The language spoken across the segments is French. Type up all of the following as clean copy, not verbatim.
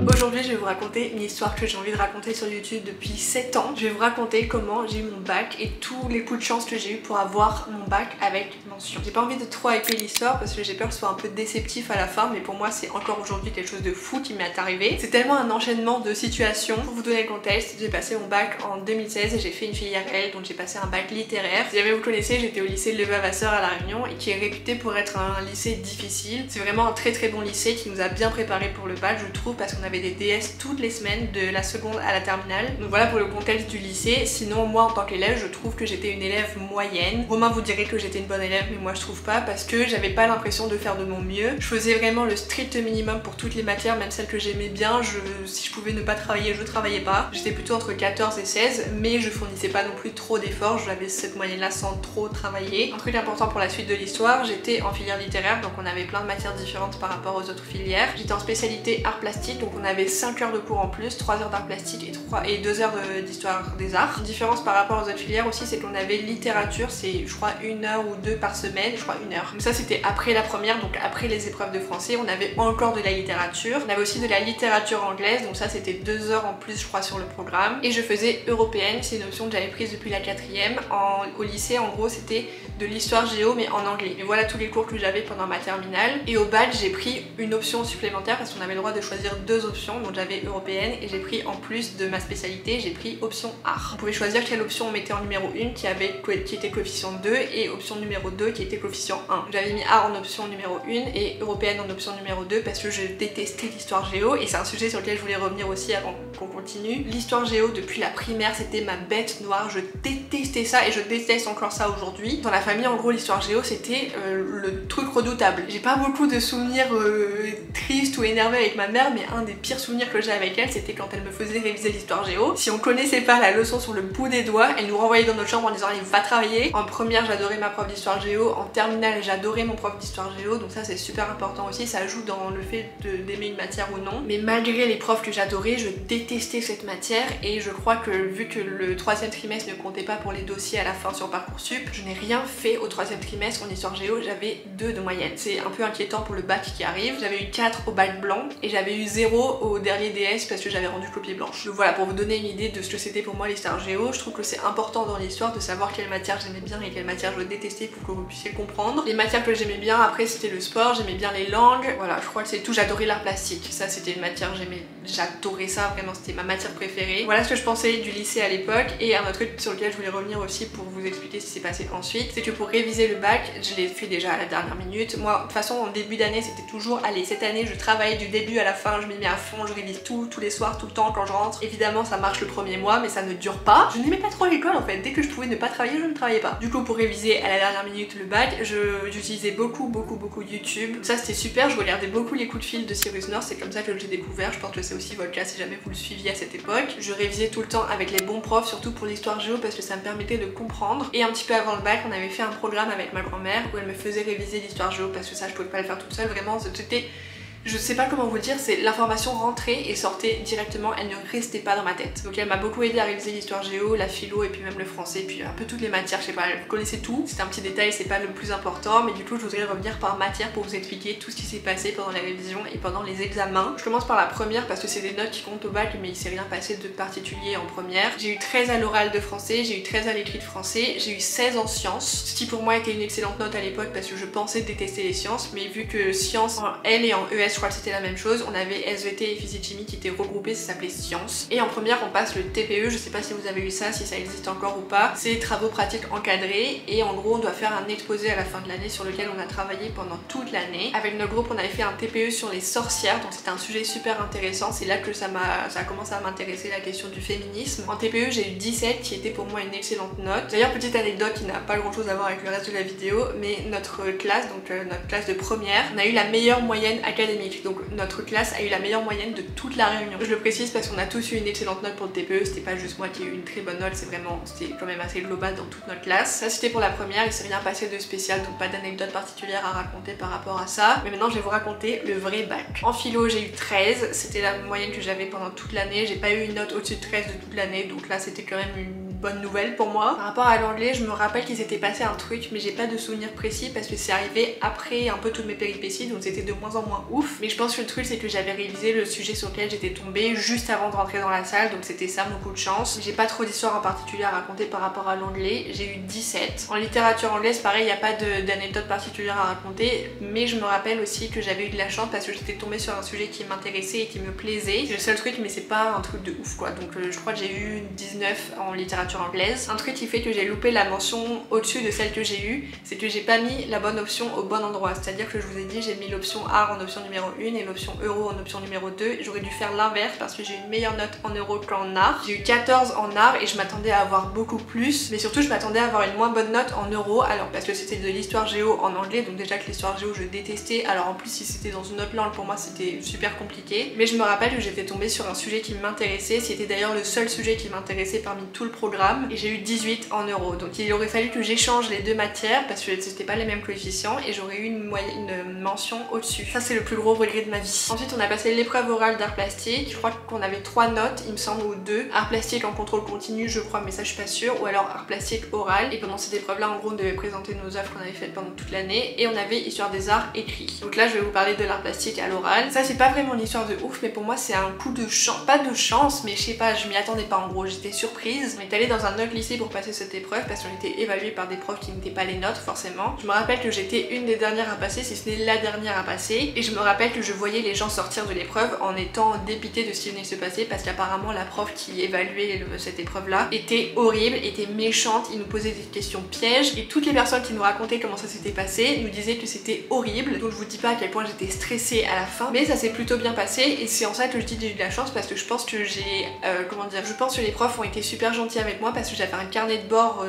Aujourd'hui je vais vous raconter une histoire que j'ai envie de raconter sur YouTube depuis 7 ans. Je vais vous raconter comment j'ai eu mon bac et tous les coups de chance que j'ai eu pour avoir mon bac avec mention. J'ai pas envie de trop hyper l'histoire parce que j'ai peur que ce soit un peu déceptif à la fin, mais pour moi c'est encore aujourd'hui quelque chose de fou qui m'est arrivé. C'est tellement un enchaînement de situations. Pour vous donner le contexte, j'ai passé mon bac en 2016 et j'ai fait une filière L, donc j'ai passé un bac littéraire. Si jamais vous connaissez, j'étais au lycée Levavasseur à La Réunion et qui est réputé pour être un lycée difficile. C'est vraiment un très bon lycée qui nous a bien préparé pour le bac, je trouve, parce qu'on avait des DS toutes les semaines de la seconde à la terminale. Donc voilà pour le contexte du lycée. Sinon moi en tant qu'élève je trouve que j'étais une élève moyenne. Romain vous dirait que j'étais une bonne élève, mais moi je trouve pas, parce que j'avais pas l'impression de faire de mon mieux. Je faisais vraiment le strict minimum pour toutes les matières, même celles que j'aimais bien. Si je pouvais ne pas travailler, je travaillais pas. J'étais plutôt entre 14 et 16, mais je fournissais pas non plus trop d'efforts. J'avais cette moyenne là sans trop travailler. Un truc important pour la suite de l'histoire, j'étais en filière littéraire, donc on avait plein de matières différentes par rapport aux autres filières. J'étais en spécialité art plastique, donc on avait 5 heures de cours en plus, 3 heures d'art plastique et 2 heures d'histoire des arts. Une différence par rapport aux autres filières aussi, c'est qu'on avait littérature, c'est je crois 1 heure ou 2 par semaine, je crois 1 heure. Donc ça c'était après la première, donc après les épreuves de français, on avait encore de la littérature. On avait aussi de la littérature anglaise, donc ça c'était 2 heures en plus je crois sur le programme. Et je faisais européenne, c'est une option que j'avais prise depuis la 4e. Au lycée en gros c'était de l'histoire géo mais en anglais. Et voilà tous les cours que j'avais pendant ma terminale. Et au bac j'ai pris une option supplémentaire parce qu'on avait le droit de choisir 2 options, donc j'avais européenne et j'ai pris en plus de ma spécialité, j'ai pris option art. On pouvait choisir quelle option on mettait en numéro 1 qui était coefficient 2 et option numéro 2 qui était coefficient 1. J'avais mis art en option numéro 1 et européenne en option numéro 2 parce que je détestais l'histoire géo et c'est un sujet sur lequel je voulais revenir aussi avant qu'on continue. L'histoire géo depuis la primaire c'était ma bête noire, je détestais ça et je déteste encore ça aujourd'hui. Dans la famille en gros l'histoire géo c'était le truc redoutable. J'ai pas beaucoup de souvenirs tristes ou énervés avec ma mère, mais un des pires souvenirs que j'ai avec elle c'était quand elle me faisait réviser l'histoire géo. Si on connaissait pas la leçon sur le bout des doigts, elle nous renvoyait dans notre chambre en disant allez va travailler. En première j'adorais ma prof d'histoire géo, en terminale j'adorais mon prof d'histoire géo, donc ça c'est super important aussi, ça joue dans le fait d'aimer une matière ou non. Mais malgré les profs que j'adorais, je détestais cette matière et je crois que vu que le 3e trimestre ne comptait pas pour les dossiers à la fin sur Parcoursup, je n'ai rien fait au 3e trimestre en histoire géo, j'avais 2 de moyenne. C'est un peu inquiétant pour le bac qui arrive. J'avais eu 4 au bac blanc et j'avais eu 0 au dernier DS parce que j'avais rendu copie blanche. Donc voilà, pour vous donner une idée de ce que c'était pour moi l'histoire géo, je trouve que c'est important dans l'histoire de savoir quelle matière j'aimais bien et quelle matière je détestais pour que vous puissiez comprendre. Les matières que j'aimais bien après c'était le sport, j'aimais bien les langues, voilà je crois que c'est tout, j'adorais l'art plastique, ça c'était une matière j'adorais ça, vraiment c'était ma matière préférée. Voilà ce que je pensais du lycée à l'époque. Et un autre truc sur lequel je voulais revenir aussi pour vous expliquer ce qui s'est passé ensuite, c'est que pour réviser le bac, je l'ai fait déjà à la dernière minute. Moi de toute façon en début d'année c'était toujours allez cette année je travaille du début à la fin, je m'y mets à fond, je révise tout, tous les soirs, tout le temps quand je rentre. Évidemment ça marche le premier mois mais ça ne dure pas. Je n'aimais pas trop l'école en fait, dès que je pouvais ne pas travailler je ne travaillais pas. Du coup pour réviser à la dernière minute le bac, j'utilisais beaucoup YouTube. Ça c'était super, je regardais beaucoup les coups de fil de Cyrus North, c'est comme ça que j'ai découvert, je pense que c'est aussi votre cas si jamais vous le suiviez à cette époque. Je révisais tout le temps avec les bons profs, surtout pour l'histoire géo parce que ça me permettait de comprendre. Et un petit peu avant le bac on avait fait un programme avec ma grand-mère où elle me faisait réviser l'histoire géo parce que ça je pouvais pas le faire toute seule, vraiment c'était... Je sais pas comment vous le dire, c'est l'information rentrait et sortait directement, elle ne restait pas dans ma tête. Donc elle m'a beaucoup aidé à réviser l'histoire géo, la philo et puis même le français, puis un peu toutes les matières, je sais pas, elle connaissait tout. C'est un petit détail, c'est pas le plus important, mais du coup je voudrais revenir par matière pour vous expliquer tout ce qui s'est passé pendant la révision et pendant les examens. Je commence par la première parce que c'est des notes qui comptent au bac, mais il s'est rien passé de particulier en première. J'ai eu 13 à l'oral de français, j'ai eu 13 à l'écrit de français, j'ai eu 16 en sciences, ce qui pour moi était une excellente note à l'époque parce que je pensais détester les sciences, mais vu que sciences en L et en ES je crois que c'était la même chose, on avait SVT et physique-chimie qui étaient regroupés, ça s'appelait sciences. Et en première on passe le TPE, je sais pas si vous avez eu ça, si ça existe encore ou pas, c'est travaux pratiques encadrés et en gros on doit faire un exposé à la fin de l'année sur lequel on a travaillé pendant toute l'année. Avec notre groupe on avait fait un TPE sur les sorcières, donc c'était un sujet super intéressant, c'est là que ça a commencé à m'intéresser la question du féminisme. En TPE j'ai eu 17 qui était pour moi une excellente note. D'ailleurs petite anecdote qui n'a pas grand chose à voir avec le reste de la vidéo, mais notre classe, donc notre classe de première, on a eu la meilleure moyenne académique. Donc notre classe a eu la meilleure moyenne de toute la Réunion. Je le précise parce qu'on a tous eu une excellente note pour le TPE, c'était pas juste moi qui ai eu une très bonne note, c'était quand même assez global dans toute notre classe. Ça c'était pour la première, il s'est rien passé de spécial, donc pas d'anecdote particulière à raconter par rapport à ça. Mais maintenant je vais vous raconter le vrai bac. En philo j'ai eu 13, c'était la moyenne que j'avais pendant toute l'année, j'ai pas eu une note au-dessus de 13 de toute l'année, donc là c'était quand même une bonne nouvelle pour moi. Par rapport à l'anglais, je me rappelle qu'il s'était passé un truc, mais j'ai pas de souvenir précis parce que c'est arrivé après un peu toutes mes péripéties, donc c'était de moins en moins ouf. Mais je pense que le truc c'est que j'avais révisé le sujet sur lequel j'étais tombée juste avant de rentrer dans la salle, donc c'était ça mon coup de chance. J'ai pas trop d'histoires en particulier à raconter par rapport à l'anglais, j'ai eu 17. En littérature anglaise, pareil, il n'y a pas d'anecdote particulière à raconter, mais je me rappelle aussi que j'avais eu de la chance parce que j'étais tombée sur un sujet qui m'intéressait et qui me plaisait. C'est le seul truc, mais c'est pas un truc de ouf quoi, donc je crois que j'ai eu 19 en littérature anglaise. Un truc qui fait que j'ai loupé la mention au-dessus de celle que j'ai eue, c'est que j'ai pas mis la bonne option au bon endroit, c'est-à-dire que je vous ai dit j'ai mis l'option art en option numéro 1 et l'option euro en option numéro 2. J'aurais dû faire l'inverse parce que j'ai une meilleure note en euro qu'en art. J'ai eu 14 en art et je m'attendais à avoir beaucoup plus, mais surtout je m'attendais à avoir une moins bonne note en euro, alors parce que c'était de l'histoire géo en anglais, donc déjà que l'histoire géo je détestais, alors en plus si c'était dans une autre langue pour moi c'était super compliqué. Mais je me rappelle que j'étais tombée sur un sujet qui m'intéressait, c'était d'ailleurs le seul sujet qui m'intéressait parmi tout le programme, et j'ai eu 18 en euros. Donc il aurait fallu que j'échange les deux matières parce que c'était pas les mêmes coefficients et j'aurais eu une mention au-dessus. Ça c'est le plus gros regret de ma vie. Ensuite on a passé l'épreuve orale d'art plastique, je crois qu'on avait 3 notes il me semble, ou 2. Art plastique en contrôle continu je crois, mais ça je suis pas sûre, ou alors art plastique oral. Et pendant cette épreuve là en gros on devait présenter nos œuvres qu'on avait faites pendant toute l'année et on avait histoire des arts écrit. Donc là je vais vous parler de l'art plastique à l'oral. Ça c'est pas vraiment une histoire de ouf, mais pour moi c'est un coup de chance, pas de chance mais je sais pas, je m'y attendais pas en gros, j'étais surprise. On est allé dans un autre lycée pour passer cette épreuve parce qu'on était évalué par des profs qui n'étaient pas les nôtres forcément. Je me rappelle que j'étais une des dernières à passer, si ce n'est la dernière à passer, et je me rappelle que je voyais les gens sortir de l'épreuve en étant dépité de ce qui venait de se passer parce qu'apparemment la prof qui évaluait cette épreuve là était horrible, était méchante, il nous posait des questions pièges et toutes les personnes qui nous racontaient comment ça s'était passé nous disaient que c'était horrible. Donc je vous dis pas à quel point j'étais stressée à la fin, mais ça s'est plutôt bien passé et c'est en ça que je dis que j'ai eu de la chance parce que je pense que j'ai comment dire, je pense que les profs ont été super gentils avec moi parce que j'avais un carnet de bord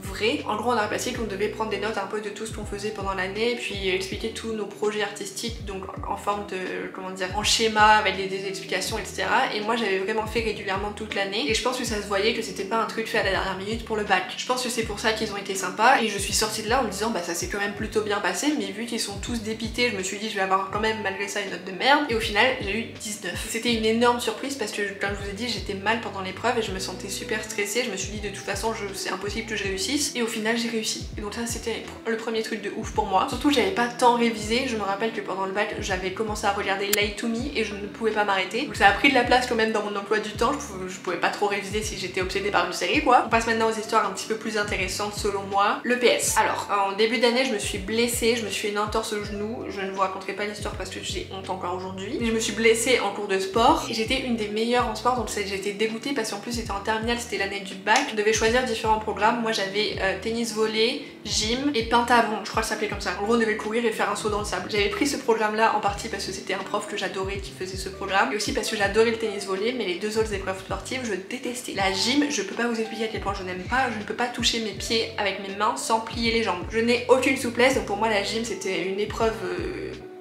vrai. En gros en art plastique on devait prendre des notes un peu de tout ce qu'on faisait pendant l'année et puis expliquer tous nos projets artistiques, donc en forme de comment dire, en schéma avec des explications etc. Et moi j'avais vraiment fait régulièrement toute l'année et je pense que ça se voyait que c'était pas un truc fait à la dernière minute pour le bac. Je pense que c'est pour ça qu'ils ont été sympas et je suis sortie de là en me disant bah ça s'est quand même plutôt bien passé, mais vu qu'ils sont tous dépités je me suis dit je vais avoir quand même malgré ça une note de merde et au final j'ai eu 19. C'était une énorme surprise parce que comme je vous ai dit j'étais mal pendant l'épreuve et je me sentais super stressée, je me suis dit de toute façon c'est impossible que je réussisse et au final j'ai réussi. Et donc ça c'était le premier truc de ouf pour moi. Surtout j'avais pas tant révisé, je me rappelle que pendant le bac j'avais commencé à regarder Lie to Me et je ne pouvais pas m'arrêter. Donc ça a pris de la place quand même dans mon emploi du temps, je pouvais pas trop réviser si j'étais obsédée par une série quoi. On passe maintenant aux histoires un petit peu plus intéressantes selon moi. Le PS. Alors en début d'année je me suis blessée, je me suis fait une entorse au genou, je ne vous raconterai pas l'histoire parce que j'ai honte encore aujourd'hui. Mais je me suis blessée en cours de sport et j'étais une des meilleures en sport, donc j'étais dégoûtée parce qu'en plus c'était en terminale, c'était l'année du bac. Je devais choisir différents programmes, moi j'avais tennis volley, gym et pentathlon, je crois que ça s'appelait comme ça. En gros on devait courir et faire un saut dans le sable. J'avais pris ce programme là en partie parce que c'était un prof que j'adorais qui faisait ce programme et aussi parce que j'adorais le tennis volley, mais les deux autres épreuves sportives je détestais. La gym, je peux pas vous expliquer à quel point je n'aime pas, je ne peux pas toucher mes pieds avec mes mains sans plier les jambes. Je n'ai aucune souplesse, donc pour moi la gym c'était une épreuve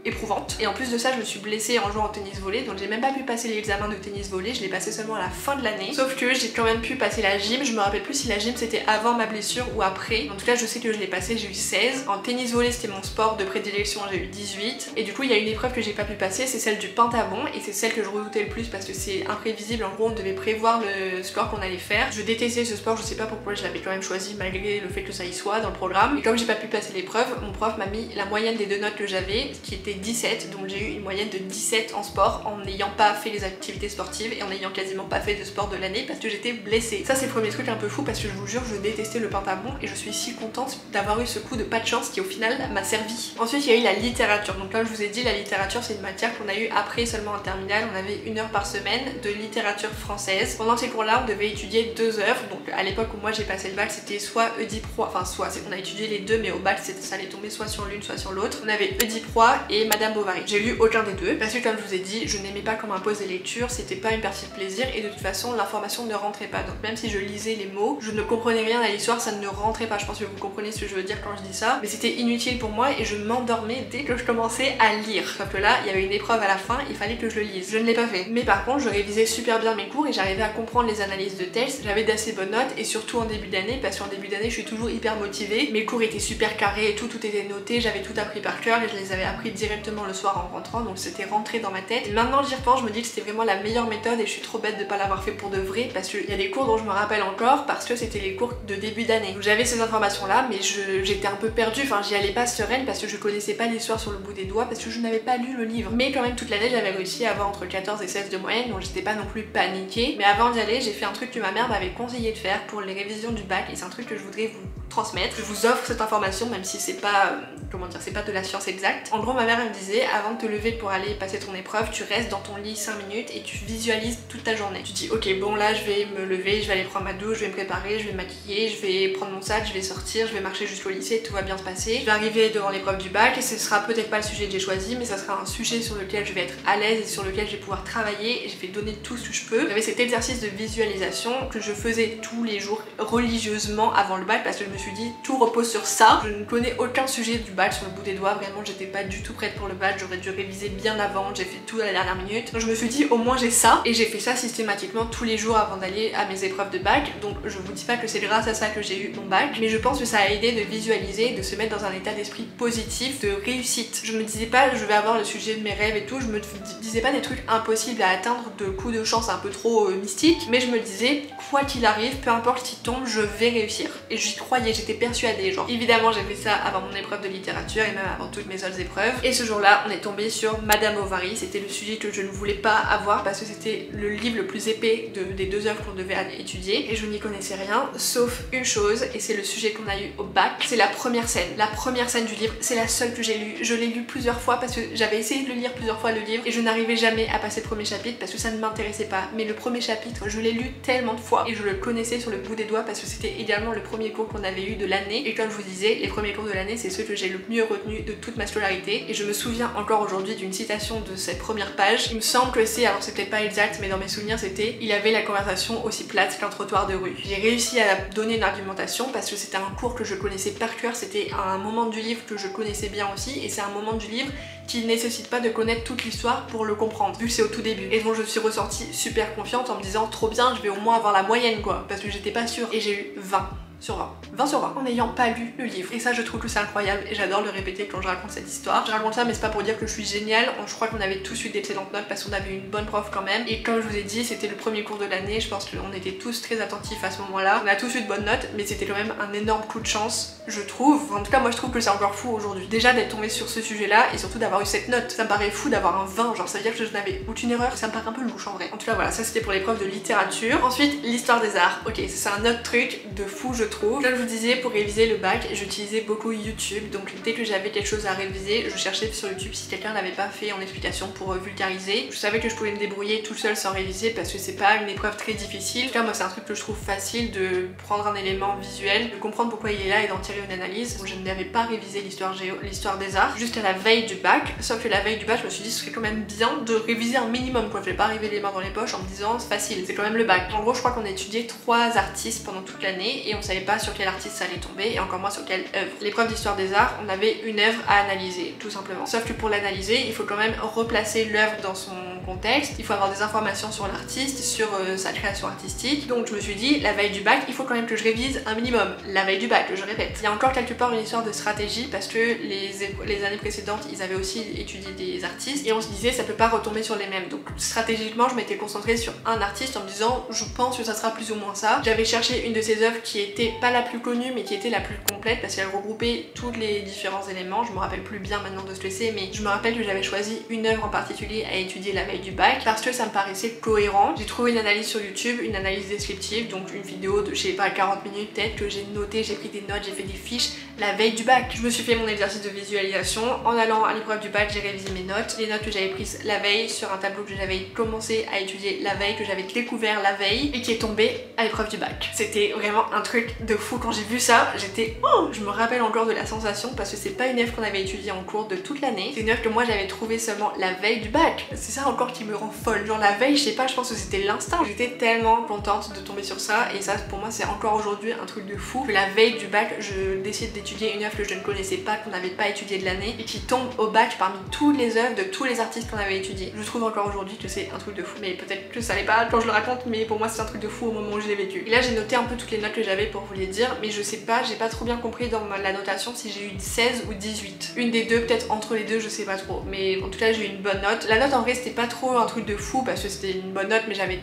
éprouvante. Et en plus de ça, je me suis blessée en jouant au tennis volley, donc j'ai même pas pu passer l'examen de tennis volley, je l'ai passé seulement à la fin de l'année. Sauf que j'ai quand même pu passer la gym, je me rappelle plus si la gym c'était avant ma blessure ou après. En tout cas, je sais que je l'ai passé, j'ai eu 16. En tennis volley, c'était mon sport de prédilection, j'ai eu 18. Et du coup, il y a une épreuve que j'ai pas pu passer, c'est celle du pentathlon, et c'est celle que je redoutais le plus parce que c'est imprévisible. En gros, on devait prévoir le score qu'on allait faire. Je détestais ce sport, je sais pas pourquoi je l'avais quand même choisi malgré le fait que ça y soit dans le programme. Et comme j'ai pas pu passer l'épreuve, mon prof m'a mis la moyenne des deux notes que j'avais, qui était 17, donc j'ai eu une moyenne de 17 en sport en n'ayant pas fait les activités sportives et en n'ayant quasiment pas fait de sport de l'année parce que j'étais blessée. Ça c'est le premier truc un peu fou parce que je vous jure je détestais le pentathlon et je suis si contente d'avoir eu ce coup de pas de chance qui au final m'a servi. Ensuite il y a eu la littérature, donc comme je vous ai dit la littérature c'est une matière qu'on a eu après seulement en terminale, on avait 1 heure par semaine de littérature française. Pendant ces cours là on devait étudier 2 œuvres, donc à l'époque où moi j'ai passé le bac c'était soit Oedipe Roi, enfin soit on a étudié les deux mais au bac ça allait tomber soit sur l'une soit sur l'autre. On avait Oedipe Roi et Madame Bovary. J'ai lu aucun des deux parce que comme je vous ai dit je n'aimais pas qu'on m'impose des lectures, c'était pas une partie de plaisir et de toute façon l'information ne rentrait pas, donc même si je lisais les mots je ne comprenais rien à l'histoire, ça ne rentrait pas. Je pense que vous comprenez ce que je veux dire quand je dis ça, mais c'était inutile pour moi et je m'endormais dès que je commençais à lire. Sauf que là il y avait une épreuve à la fin, il fallait que je le lise, je ne l'ai pas fait, mais par contre je révisais super bien mes cours et j'arrivais à comprendre les analyses de texte, j'avais d'assez bonnes notes et surtout en début d'année parce qu'en début d'année je suis toujours hyper motivée, mes cours étaient super carrés et tout était noté, j'avais tout appris par cœur et je les avais appris direct directement le soir en rentrant, donc c'était rentré dans ma tête. Et maintenant j'y repense, je me dis que c'était vraiment la meilleure méthode et je suis trop bête de pas l'avoir fait pour de vrai, parce qu'il y a des cours dont je me rappelle encore parce que c'était les cours de début d'année. Donc j'avais ces informations là, mais j'étais un peu perdue, enfin j'y allais pas sereine parce que je connaissais pas l'histoire sur le bout des doigts, parce que je n'avais pas lu le livre. Mais quand même toute l'année j'avais réussi à avoir entre 14 et 16 de moyenne, donc j'étais pas non plus paniquée. Mais avant d'y aller, j'ai fait un truc que ma mère m'avait conseillé de faire pour les révisions du bac, et c'est un truc que je voudrais vous transmettre. Je vous offre cette information même si c'est pas, comment dire, c'est pas de la science exacte. En gros ma mère elle me disait, avant de te lever pour aller passer ton épreuve, tu restes dans ton lit 5 minutes et tu visualises toute ta journée. Tu dis ok bon là je vais me lever, je vais aller prendre ma douche, je vais me préparer, je vais me maquiller, je vais prendre mon sac, je vais sortir, je vais marcher jusqu'au lycée, tout va bien se passer. Je vais arriver devant l'épreuve du bac et ce sera peut-être pas le sujet que j'ai choisi, mais ça sera un sujet sur lequel je vais être à l'aise et sur lequel je vais pouvoir travailler et je vais donner tout ce que je peux. J'avais cet exercice de visualisation que je faisais tous les jours religieusement avant le bac parce que je me suis dit tout repose sur ça. Je ne connais aucun sujet du bac sur le bout des doigts, vraiment j'étais pas du tout prête pour le bac, j'aurais dû réviser bien avant, j'ai fait tout à la dernière minute. Donc je me suis dit au moins j'ai ça, et j'ai fait ça systématiquement tous les jours avant d'aller à mes épreuves de bac. Donc je vous dis pas que c'est grâce à ça que j'ai eu mon bac, mais je pense que ça a aidé de visualiser, de se mettre dans un état d'esprit positif, de réussite. Je me disais pas je vais avoir le sujet de mes rêves et tout, je me disais pas des trucs impossibles à atteindre, de coups de chance un peu trop mystiques, mais je me disais quoi qu'il arrive, peu importe qui tombe, je vais réussir. Et j'y croyais, j'étais persuadée, genre. Évidemment j'ai fait ça avant mon épreuve de littérature et même avant toutes mes autres épreuves. Et ce jour-là on est tombé sur Madame Bovary, c'était le sujet que je ne voulais pas avoir parce que c'était le livre le plus épais des 2 œuvres qu'on devait étudier et je n'y connaissais rien sauf une chose, et c'est le sujet qu'on a eu au bac, c'est la première scène. La première scène du livre, c'est la seule que j'ai lue. Je l'ai lu plusieurs fois parce que j'avais essayé de le lire plusieurs fois le livre et je n'arrivais jamais à passer le premier chapitre parce que ça ne m'intéressait pas. Mais le premier chapitre, je l'ai lu tellement de fois et je le connaissais sur le bout des doigts parce que c'était également le premier cours qu'on avait eu de l'année, et comme je vous disais, les premiers cours de l'année c'est ceux que j'ai le mieux retenu de toute ma scolarité. Et je me souviens encore aujourd'hui d'une citation de cette première page. Il me semble que c'est, alors c'est peut-être pas exact, mais dans mes souvenirs c'était « Il avait la conversation aussi plate qu'un trottoir de rue ». J'ai réussi à donner une argumentation parce que c'était un cours que je connaissais par cœur, c'était un moment du livre que je connaissais bien aussi, et c'est un moment du livre qui nécessite pas de connaître toute l'histoire pour le comprendre, vu que c'est au tout début. Et donc je suis ressortie super confiante en me disant trop bien, je vais au moins avoir la moyenne quoi, parce que j'étais pas sûre. Et j'ai eu 20 sur 20. 20 sur 20 en n'ayant pas lu le livre. Et ça je trouve que c'est incroyable et j'adore le répéter quand je raconte cette histoire. Je raconte ça mais c'est pas pour dire que je suis géniale, je crois qu'on avait tous eu d'excellentes notes parce qu'on avait une bonne prof quand même. Et comme je vous ai dit, c'était le premier cours de l'année, je pense qu'on était tous très attentifs à ce moment-là. On a tous eu de bonnes notes, mais c'était quand même un énorme coup de chance, je trouve. En tout cas moi je trouve que c'est encore fou aujourd'hui. Déjà d'être tombée sur ce sujet-là et surtout d'avoir eu cette note. Ça me paraît fou d'avoir un 20, genre ça veut dire que je n'avais aucune erreur, ça me paraît un peu louche en vrai. En tout cas voilà, ça c'était pour l'épreuve de littérature. Ensuite l'histoire des arts, ok c'est un autre truc de fou je trouve. Comme je vous disais, pour réviser le bac, j'utilisais beaucoup YouTube, donc dès que j'avais quelque chose à réviser, je cherchais sur YouTube si quelqu'un l'avait pas fait en explication pour vulgariser. Je savais que je pouvais me débrouiller tout seul sans réviser parce que c'est pas une épreuve très difficile. En tout cas moi c'est un truc que je trouve facile de prendre un élément visuel, de comprendre pourquoi il est là et d'en tirer une analyse. Donc, je n'avais pas révisé l'histoire des arts jusqu'à la veille du bac, sauf que la veille du bac je me suis dit ce serait quand même bien de réviser un minimum quoi. Je vais pas arriver les mains dans les poches en me disant c'est facile, c'est quand même le bac. En gros je crois qu'on a étudié 3 artistes pendant toute l'année et on savait pas sur quel artiste ça allait tomber et encore moins sur quelle œuvre. L'épreuve d'histoire des arts, on avait une œuvre à analyser tout simplement. Sauf que pour l'analyser, il faut quand même replacer l'œuvre dans son contexte, il faut avoir des informations sur l'artiste, sur sa création artistique. Donc je me suis dit, la veille du bac, il faut quand même que je révise un minimum. La veille du bac, je répète. Il y a encore quelque part une histoire de stratégie parce que les années précédentes, ils avaient aussi étudié des artistes et on se disait ça peut pas retomber sur les mêmes. Donc stratégiquement, je m'étais concentrée sur un artiste en me disant je pense que ça sera plus ou moins ça. J'avais cherché une de ses œuvres qui était pas la plus connue mais qui était la plus complète parce qu'elle regroupait tous les différents éléments. Je me rappelle plus bien maintenant de ce que c'est, mais je me rappelle que j'avais choisi une œuvre en particulier à étudier la veille du bac parce que ça me paraissait cohérent. J'ai trouvé une analyse sur YouTube, une analyse descriptive, donc une vidéo de je sais pas 40 minutes peut-être que j'ai noté, j'ai pris des notes, j'ai fait des fiches la veille du bac. Je me suis fait mon exercice de visualisation. En allant à l'épreuve du bac, j'ai révisé mes notes, les notes que j'avais prises la veille sur un tableau que j'avais commencé à étudier la veille, que j'avais découvert la veille et qui est tombé à l'épreuve du bac. C'était vraiment un truc de fou. Quand j'ai vu ça, j'étais oh, je me rappelle encore de la sensation parce que c'est pas une œuvre qu'on avait étudiée en cours de toute l'année, c'est une œuvre que moi j'avais trouvée seulement la veille du bac. C'est ça encore qui me rend folle, genre la veille, je sais pas, je pense que c'était l'instinct. J'étais tellement contente de tomber sur ça et ça pour moi c'est encore aujourd'hui un truc de fou que la veille du bac je décide d'étudier d'étudier une œuvre que je ne connaissais pas, qu'on n'avait pas étudiée de l'année et qui tombe au bac parmi toutes les œuvres de tous les artistes qu'on avait étudiés. Je trouve encore aujourd'hui que c'est un truc de fou, mais peut-être que ça l'est pas quand je le raconte, mais pour moi c'est un truc de fou au moment où je l'ai vécu. Et là j'ai noté un peu toutes les notes que j'avais pour vous les dire, mais je sais pas, j'ai pas trop bien compris dans la notation si j'ai eu 16 ou 18. Une des deux, peut-être entre les deux, je sais pas trop, mais en tout cas j'ai eu une bonne note. La note en vrai c'était pas trop un truc de fou parce que c'était une bonne note, mais j'avais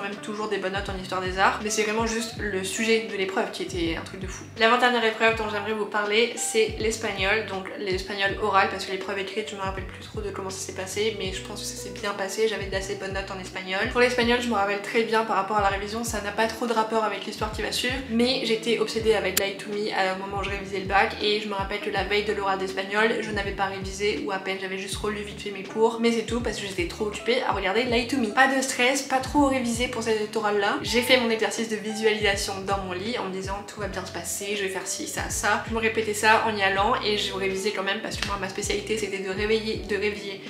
même toujours des bonnes notes en histoire des arts, mais c'est vraiment juste le sujet de l'épreuve qui était un truc de fou. L'avant-dernière épreuve dont j'aimerais vous parler, c'est l'espagnol, donc l'espagnol oral, parce que l'épreuve écrite je me rappelle plus trop de comment ça s'est passé, mais je pense que ça s'est bien passé, j'avais d'assez bonnes notes en espagnol. Pour l'espagnol je me rappelle très bien par rapport à la révision, ça n'a pas trop de rapport avec l'histoire qui va suivre, mais j'étais obsédée avec Lie to Me au moment où je révisais le bac, et je me rappelle que la veille de l'oral d'espagnol, je n'avais pas révisé ou à peine, j'avais juste relu vite fait mes cours, mais c'est tout parce que j'étais trop occupée à regarder Lie to Me. Pas de stress, pas trop révisé pour cette oral là. J'ai fait mon exercice de visualisation dans mon lit en me disant tout va bien se passer, je vais faire ci, ça, ça. Je me répétais ça en y allant et je révisais quand même parce que moi ma spécialité c'était de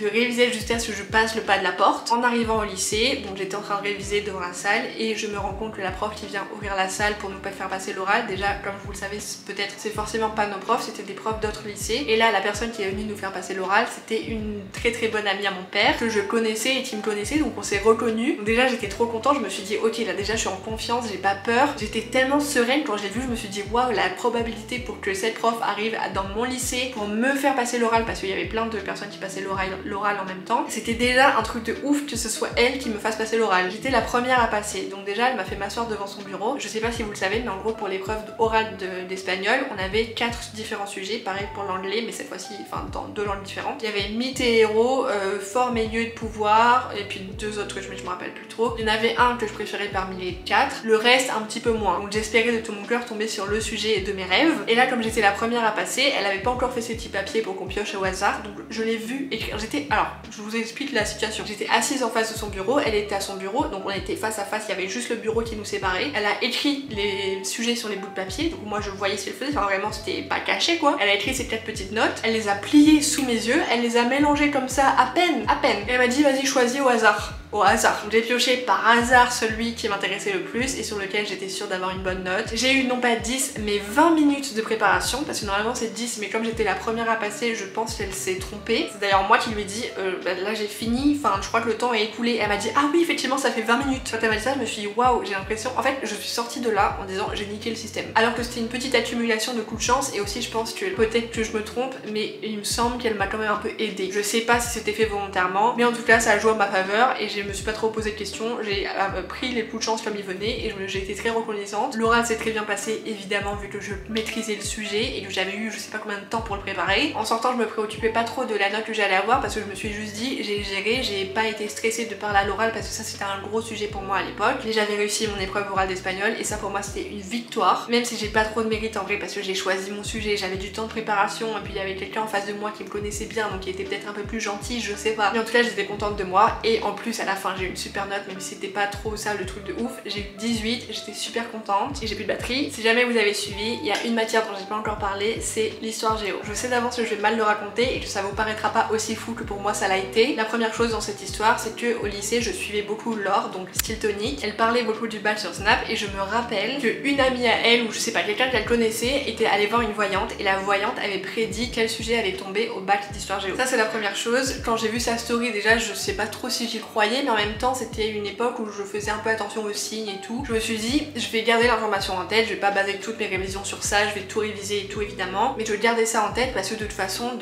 réviser jusqu'à ce que je passe le pas de la porte. En arrivant au lycée, donc j'étais en train de réviser devant la salle et je me rends compte que la prof qui vient ouvrir la salle pour nous faire passer l'oral, déjà comme vous le savez peut-être c'est forcément pas nos profs, c'était des profs d'autres lycées. Et là la personne qui est venue nous faire passer l'oral c'était une très bonne amie à mon père que je connaissais et qui me connaissait, donc on s'est reconnus. Donc déjà j'étais trop contente, je me suis dit ok là déjà je suis en confiance, j'ai pas peur. J'étais tellement sereine quand je l'ai vu, je me suis dit waouh, la probabilité pour que cette prof arrive dans mon lycée pour me faire passer l'oral, parce qu'il y avait plein de personnes qui passaient l'oral en même temps, c'était déjà un truc de ouf que ce soit elle qui me fasse passer l'oral. J'étais la première à passer, donc déjà elle m'a fait m'asseoir devant son bureau. Je sais pas si vous le savez, mais en gros pour l'épreuve orale d'espagnol on avait 4 différents sujets, pareil pour l'anglais mais cette fois-ci enfin dans 2 langues différentes. Il y avait mythe et héros, forme et lieu de pouvoir, et puis 2 autres trucs mais je me rappelle plus trop. Il y en avait un que je préférais parmi les 4, le reste un petit peu moins. Donc j'espérais de tout mon cœur tomber sur le sujet de mes rêves. Et là comme j'étais la première à passer, elle avait pas encore fait ses petits papiers pour qu'on pioche au hasard, donc je l'ai vue écrire. Alors je vous explique la situation. J'étais assise en face de son bureau, elle était à son bureau, donc on était face à face, il y avait juste le bureau qui nous séparait. Elle a écrit les sujets sur les bouts de papier, donc moi je voyais ce qu'elle faisait, enfin vraiment c'était pas caché quoi. Elle a écrit ses 4 petites notes, elle les a pliées sous mes yeux, elle les a mélangées comme ça à peine. Et elle m'a dit vas-y choisis au hasard. Au hasard. J'ai pioché par hasard celui qui m'intéressait le plus et sur lequel j'étais sûre d'avoir une bonne note. J'ai eu non pas 10 mais 20 minutes de préparation parce que normalement c'est 10 mais comme j'étais la première à passer je pense qu'elle s'est trompée. C'est d'ailleurs moi qui lui ai dit bah, là j'ai fini, enfin je crois que le temps est écoulé. Elle m'a dit ah oui effectivement ça fait 20 minutes. Quand elle m'a dit ça je me suis dit waouh, j'ai l'impression, en fait je suis sortie de là en disant j'ai niqué le système. Alors que c'était une petite accumulation de coups de chance et aussi je pense que peut-être que je me trompe mais il me semble qu'elle m'a quand même un peu aidée. Je sais pas si c'était fait volontairement mais en tout cas ça a joué en ma faveur et je me suis pas trop posé de questions, j'ai pris les coups de chance comme ils venaient et j'ai été très reconnaissante. L'oral s'est très bien passé évidemment vu que je maîtrisais le sujet et que j'avais eu je sais pas combien de temps pour le préparer. En sortant je me préoccupais pas trop de la note que j'allais avoir parce que je me suis juste dit j'ai géré, j'ai pas été stressée de parler à l'oral parce que ça c'était un gros sujet pour moi à l'époque. Et j'avais réussi mon épreuve orale d'espagnol et ça pour moi c'était une victoire, même si j'ai pas trop de mérite en vrai parce que j'ai choisi mon sujet, j'avais du temps de préparation et puis il y avait quelqu'un en face de moi qui me connaissait bien donc qui était peut-être un peu plus gentil, je sais pas. Mais en tout cas j'étais contente de moi et en plus à la fin j'ai eu une super note même si c'était pas trop ça le truc de ouf. J'ai eu 18, j'étais super contente et j'ai plus de batterie. Si jamais vous avez suivi, il y a une matière dont j'ai pas encore parlé, c'est l'histoire géo. Je sais d'avance que je vais mal le raconter et que ça vous paraîtra pas aussi fou que pour moi ça l'a été. La première chose dans cette histoire c'est que au lycée je suivais beaucoup Laure, donc style tonique. Elle parlait beaucoup du bac sur Snap et je me rappelle qu'une amie à elle ou je sais pas quelqu'un qu'elle connaissait était allée voir une voyante et la voyante avait prédit quel sujet allait tomber au bac d'histoire géo. Ça c'est la première chose. Quand j'ai vu sa story déjà je sais pas trop si j'y croyais mais en même temps c'était une époque où je faisais un peu attention aux signes et tout. Je me suis dit je vais garder l'information en tête, je vais pas baser toutes mes révisions sur ça, je vais tout réviser et tout évidemment, mais je vais garder ça en tête parce que de toute façon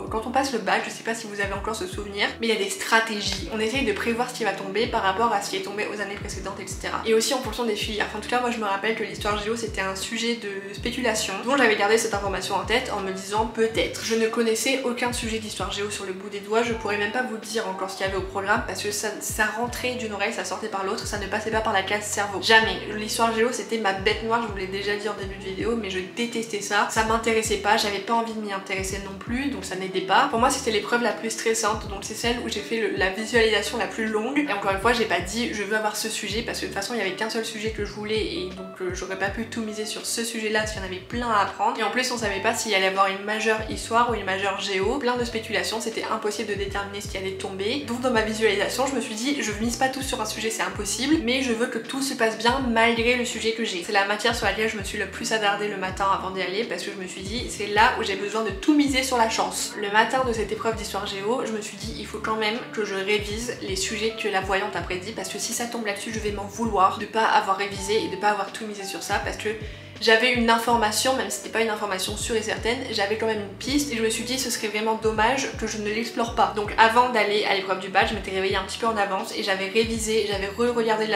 quand on passe le bac, je sais pas si vous avez encore ce souvenir, mais il y a des stratégies. On essaye de prévoir ce qui va tomber par rapport à ce qui est tombé aux années précédentes etc. Et aussi en fonction des filières. Enfin, en tout cas moi je me rappelle que l'histoire géo c'était un sujet de spéculation dont j'avais gardé cette information en tête en me disant peut-être. Je ne connaissais aucun sujet d'histoire géo sur le bout des doigts, je pourrais même pas vous dire encore ce qu'il y avait au programme parce que ça rentrait d'une oreille, ça sortait par l'autre, ça ne passait pas par la case cerveau. Jamais. L'histoire géo c'était ma bête noire, je vous l'ai déjà dit en début de vidéo, mais je détestais ça. Ça m'intéressait pas, j'avais pas envie de m'y intéresser non plus, donc ça n'aidait pas. Pour moi c'était l'épreuve la plus stressante, donc c'est celle où j'ai fait la visualisation la plus longue. Et encore une fois j'ai pas dit je veux avoir ce sujet parce que de toute façon il y avait qu'un seul sujet que je voulais et donc j'aurais pas pu tout miser sur ce sujet là s'il y en avait plein à apprendre. Et en plus on savait pas s'il y allait avoir une majeure histoire ou une majeure géo, plein de spéculations, c'était impossible de déterminer ce qui allait tomber. Donc dans ma visualisation je me suis suis dit je mise pas tout sur un sujet, c'est impossible, mais je veux que tout se passe bien malgré le sujet que j'ai. C'est la matière sur laquelle je me suis le plus attardée le matin avant d'y aller, parce que je me suis dit c'est là où j'ai besoin de tout miser sur la chance. Le matin de cette épreuve d'histoire géo, je me suis dit il faut quand même que je révise les sujets que la voyante a prédit, parce que si ça tombe là-dessus je vais m'en vouloir de pas avoir révisé et de pas avoir tout misé sur ça, parce que j'avais une information, même si c'était pas une information sûre et certaine, j'avais quand même une piste et je me suis dit ce serait vraiment dommage que je ne l'explore pas. Donc avant d'aller à l'épreuve du bac, je m'étais réveillée un petit peu en avance et j'avais révisé, j'avais re-regardé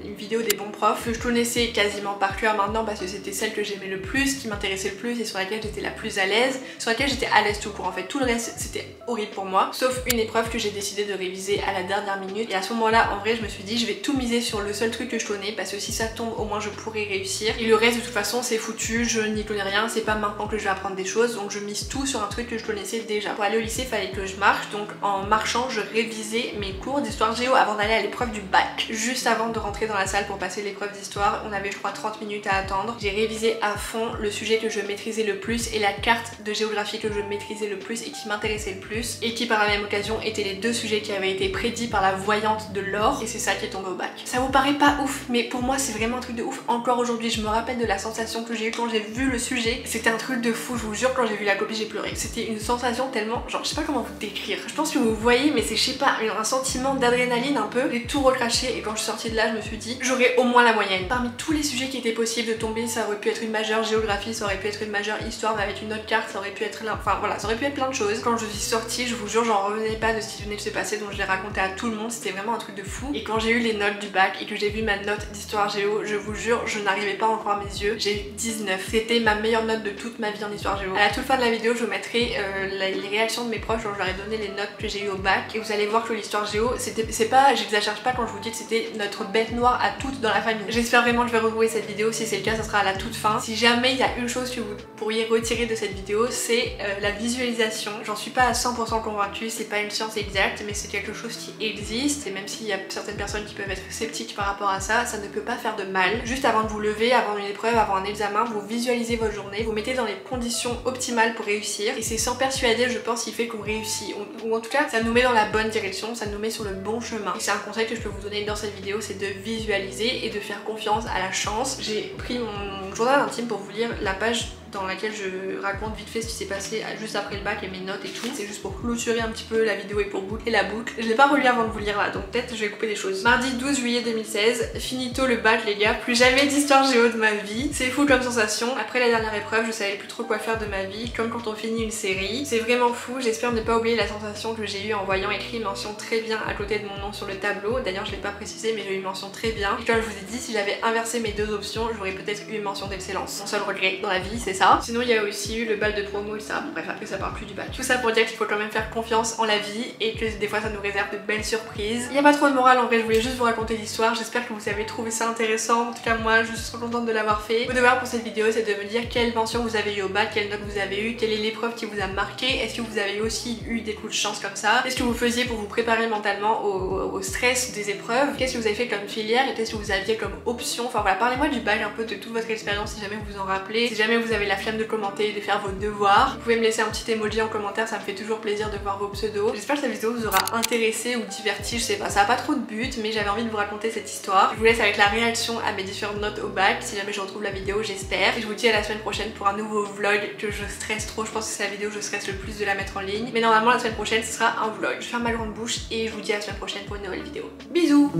une vidéo des bons profs que je connaissais quasiment par cœur maintenant parce que c'était celle que j'aimais le plus, qui m'intéressait le plus et sur laquelle j'étais la plus à l'aise, sur laquelle j'étais à l'aise tout court en fait. Tout le reste c'était horrible pour moi, sauf une épreuve que j'ai décidé de réviser à la dernière minute et à ce moment-là en vrai je me suis dit je vais tout miser sur le seul truc que je connais parce que si ça tombe au moins je pourrais réussir et le reste de toute façon c'est foutu, je n'y connais rien, c'est pas maintenant que je vais apprendre des choses, donc je mise tout sur un truc que je connaissais déjà. Pour aller au lycée, il fallait que je marche, donc en marchant, je révisais mes cours d'histoire géo avant d'aller à l'épreuve du bac. Juste avant de rentrer dans la salle pour passer l'épreuve d'histoire, on avait je crois 30 minutes à attendre. J'ai révisé à fond le sujet que je maîtrisais le plus et la carte de géographie que je maîtrisais le plus et qui m'intéressait le plus, et qui par la même occasion étaient les deux sujets qui avaient été prédits par la voyante de l'or, et c'est ça qui est tombé au bac. Ça vous paraît pas ouf, mais pour moi c'est vraiment un truc de ouf. Encore aujourd'hui, je me rappelle de la sensation que j'ai eu quand j'ai vu le sujet, c'était un truc de fou, je vous jure, quand j'ai vu la copie j'ai pleuré. C'était une sensation tellement, genre je sais pas comment vous décrire, je pense que vous voyez, mais c'est je sais pas, un sentiment d'adrénaline un peu, j'ai tout recraché et quand je suis sortie de là je me suis dit j'aurais au moins la moyenne. Parmi tous les sujets qui étaient possibles de tomber, ça aurait pu être une majeure géographie, ça aurait pu être une majeure histoire mais avec une autre carte, ça aurait pu être là, enfin voilà, ça aurait pu être plein de choses. Quand je suis sortie, je vous jure, j'en revenais pas de ce qui venait de se passer, donc je l'ai raconté à tout le monde, c'était vraiment un truc de fou. Et quand j'ai eu les notes du bac et que j'ai vu ma note d'histoire géo, je vous jure, je n'arrivais pas à en croire mes yeux, j'ai eu 19. C'était ma meilleure note de toute ma vie en histoire géo. À la toute fin de la vidéo, je vous mettrai les réactions de mes proches quand je leur ai donné les notes que j'ai eu au bac et vous allez voir que l'histoire géo, c'est pas, j'exagère pas quand je vous dis que c'était notre bête noire à toutes dans la famille. J'espère vraiment que je vais retrouver cette vidéo, si c'est le cas ça sera à la toute fin. Si jamais il y a une chose que vous pourriez retirer de cette vidéo, c'est la visualisation. J'en suis pas à 100% convaincue, c'est pas une science exacte mais c'est quelque chose qui existe et même s'il y a certaines personnes qui peuvent être sceptiques par rapport à ça, ça ne peut pas faire de mal. Juste avant de vous lever, avant une épreuve, avant un examen, vous visualisez votre journée, vous mettez dans les conditions optimales pour réussir et c'est sans persuader je pense qui fait qu'on réussit, ou en tout cas ça nous met dans la bonne direction, ça nous met sur le bon chemin. Et c'est un conseil que je peux vous donner dans cette vidéo, c'est de visualiser et de faire confiance à la chance. J'ai pris mon journal intime pour vous lire la page dans laquelle je raconte vite fait ce qui s'est passé juste après le bac et mes notes et tout. C'est juste pour clôturer un petit peu la vidéo et pour boucler la boucle. Je l'ai pas relu avant de vous lire là, donc peut-être je vais couper des choses. Mardi 12 juillet 2016, finito le bac les gars, plus jamais d'histoire géo de ma vie. C'est fou comme sensation. Après la dernière épreuve, je savais plus trop quoi faire de ma vie, comme quand on finit une série. C'est vraiment fou, j'espère ne pas oublier la sensation que j'ai eue en voyant écrit mention très bien à côté de mon nom sur le tableau. D'ailleurs je l'ai pas précisé mais j'ai eu mention très bien. Et comme je vous ai dit, si j'avais inversé mes deux options, j'aurais peut-être eu une mention d'excellence. Mon seul regret dans la vie c'est ça. Sinon il y a aussi eu le bal de promo et ça, bon, bref après ça parle plus du bac. Tout ça pour dire qu'il faut quand même faire confiance en la vie et que des fois ça nous réserve de belles surprises. Il n'y a pas trop de morale en vrai, je voulais juste vous raconter l'histoire, j'espère que vous avez trouvé ça intéressant, en tout cas moi je suis trop contente de l'avoir fait. Votre devoir pour cette vidéo c'est de me dire quelle mention vous avez eu au bac, quelle note vous avez eu, quelle est l'épreuve qui vous a marqué, est-ce que vous avez aussi eu des coups de chance comme ça, qu'est-ce que vous faisiez pour vous préparer mentalement au stress des épreuves, qu'est-ce que vous avez fait comme filière et qu'est-ce que vous aviez comme option, enfin voilà, parlez-moi du bac un peu, de toute votre expérience si jamais vous vous en rappelez, si jamais vous avez la flemme de commenter, de faire vos devoirs. Vous pouvez me laisser un petit emoji en commentaire, ça me fait toujours plaisir de voir vos pseudos. J'espère que cette vidéo vous aura intéressé ou diverti, je sais pas, ça a pas trop de but mais j'avais envie de vous raconter cette histoire. Je vous laisse avec la réaction à mes différentes notes au bac, si jamais je retrouve la vidéo j'espère. Et je vous dis à la semaine prochaine pour un nouveau vlog que je stresse trop, je pense que c'est la vidéo où je stresse le plus de la mettre en ligne. Mais normalement la semaine prochaine ce sera un vlog. Je ferme ma grande bouche et je vous dis à la semaine prochaine pour une nouvelle vidéo. Bisous.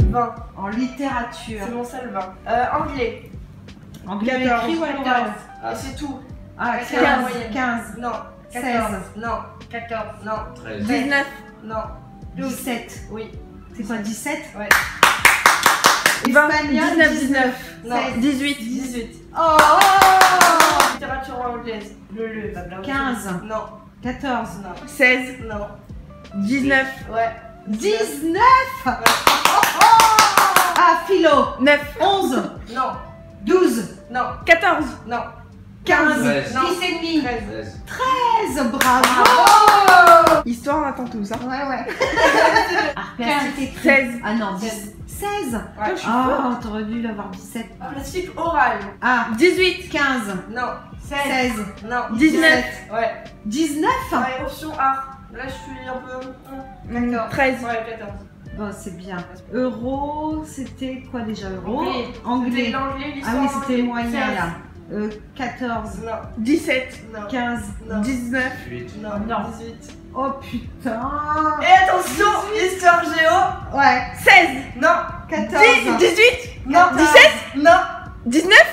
20 en littérature. C'est mon seul 20. Anglais. Anglais écrit ou à l'oral? Et c'est tout. Ah, 15. 15. Non. 16. 14. Non. 14. Non. 13. 19. Non. 17. Oui. C'est quoi, 17? Ouais. Espagnol, 19. Non. 18. 18. Oh, Littérature anglaise. Le blabla. 15. Non. 14. Non. 16. Non. 19. Ouais. 19. Ah, philo. 9, 11. Non. 12. Non. 14, Non. 15. 13. 10 et demi. 13. 13. Bravo. histoire on attend tous hein. Ouais, ouais. Art plastique écrit. 16, Ah non, 16. Ouais. Oh, t'aurais dû l'avoir 17. Plastique oral. Ah, 18, 15. Non. 16. Non. 19. Ouais. 19. Ouais, option art. Là, je suis un peu. 13. Ouais, 14. Bon, c'est bien. Euro, c'était quoi déjà euro? C'était Anglais. l'anglais, Ah l'histoire. oui, c'était le moyen 16. là. 14, Non, 17. non. 15. Non. 19. 8. Non, Non. 18. Oh putain. Et attention, histoire géo. Ouais, 16. Non, 14. 18. non, 17. non, 19.